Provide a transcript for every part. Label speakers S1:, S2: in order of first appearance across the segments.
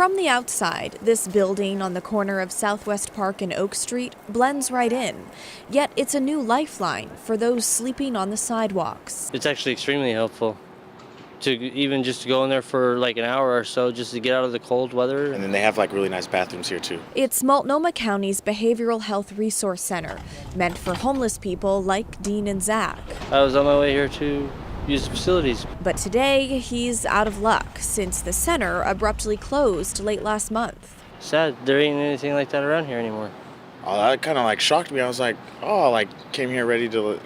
S1: From the outside, this building on the corner of Southwest Park and Oak Street blends right in. Yet it's a new lifeline for those sleeping on the sidewalks.
S2: It's actually extremely helpful to even just go in there for like an hour or so just to get out of the cold weather.
S3: And then they have like really nice bathrooms here too.
S1: It's Multnomah County's Behavioral Health Resource Center, meant for homeless people like Dean and Zach.
S2: I was on my way here to use the facilities.
S1: But today, he's out of luck since the center abruptly closed late last month.
S2: Sad, there ain't anything like that around here anymore.
S3: Oh, that kind of like shocked me. I was like, oh, like came here ready to,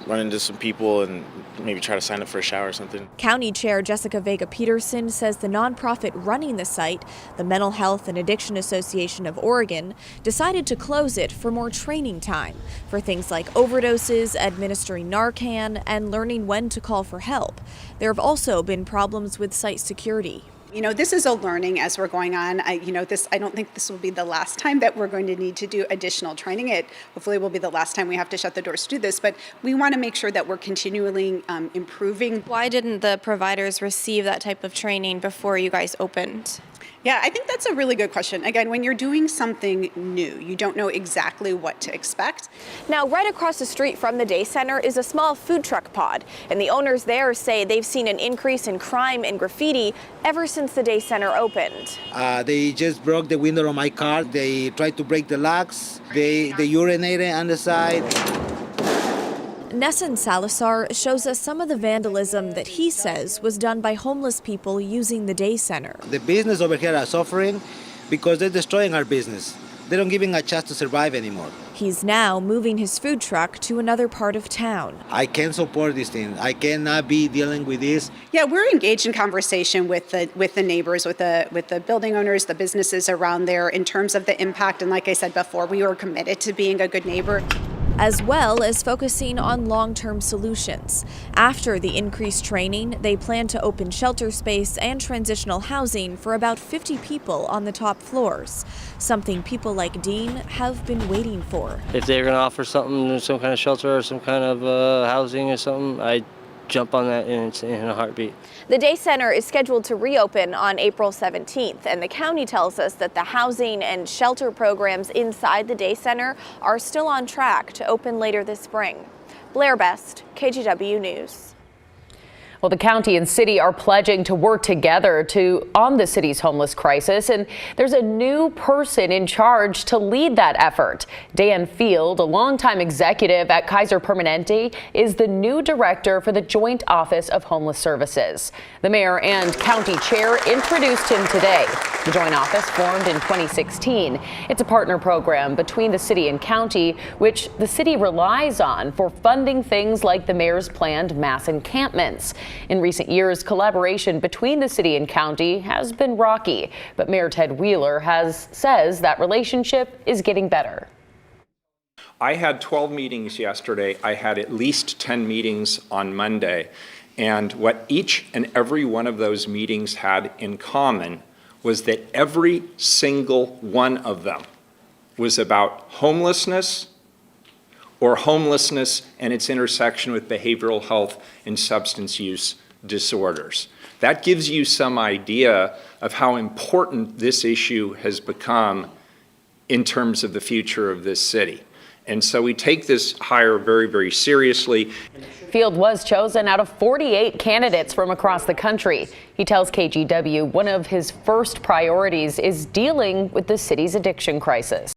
S3: run into some people and maybe try to sign up for a shower or something.
S1: County Chair Jessica Vega Peterson says the nonprofit running the site, the Mental Health and Addiction Association of Oregon, decided to close it for more training time for things like overdoses, administering Narcan, and learning when to call for help. There have also been problems with site security.
S4: This is a learning as we're going on. I don't think this will be the last time that we're going to need to do additional training. It hopefully will be the last time we have to shut the doors to do this, but we want to make sure that we're continually improving.
S5: Why didn't the providers receive that type of training before you guys opened?
S4: Yeah, I think that's a really good question. Again, when you're doing something new, you don't know exactly what to expect.
S1: Now, right across the street from the day center is a small food truck pod, and the owners there say they've seen an increase in crime and graffiti ever since the day center opened.
S6: They just broke the window on my car. They tried to break the locks. They urinated on the side.
S1: Nesson Salazar shows us some of the vandalism that he says was done by homeless people using the day center.
S6: The business over here are suffering because they're destroying our business. They don't give him a chance to survive anymore.
S1: He's now moving his food truck to another part of town.
S6: I can't support this thing. I cannot be dealing with this.
S4: Yeah, we're engaged in conversation with the neighbors, with the building owners, the businesses around there in terms of the impact. And like I said before, we are committed to being a good neighbor,
S1: as well as focusing on long-term solutions. After the increased training, they plan to open shelter space and transitional housing for about 50 people on the top floors, something people like Dean have been waiting for.
S2: If they're going to offer something, some kind of shelter or some kind of housing or something, I'd jump on that in a heartbeat.
S1: The day center is scheduled to reopen on April 17th, and the county tells us that the housing and shelter programs inside the day center are still on track to open later this spring. Blair Best, KGW News.
S7: Well, the county and city are pledging to work together on the city's homeless crisis, and there's a new person in charge to lead that effort. Dan Field, a longtime executive at Kaiser Permanente, is the new director for the Joint Office of Homeless Services. The mayor and county chair introduced him today. The Joint Office formed in 2016. It's a partner program between the city and county, which the city relies on for funding things like the mayor's planned mass encampments. In recent years, collaboration between the city and county has been rocky, but Mayor Ted Wheeler says that relationship is getting better.
S8: I had 12 meetings yesterday. I had at least 10 meetings on Monday. And what each and every one of those meetings had in common was that every single one of them was about homelessness, or homelessness and its intersection with behavioral health and substance use disorders. That gives you some idea of how important this issue has become in terms of the future of this city. And so we take this hire very, very seriously.
S7: Field was chosen out of 48 candidates from across the country. He tells KGW one of his first priorities is dealing with the city's addiction crisis.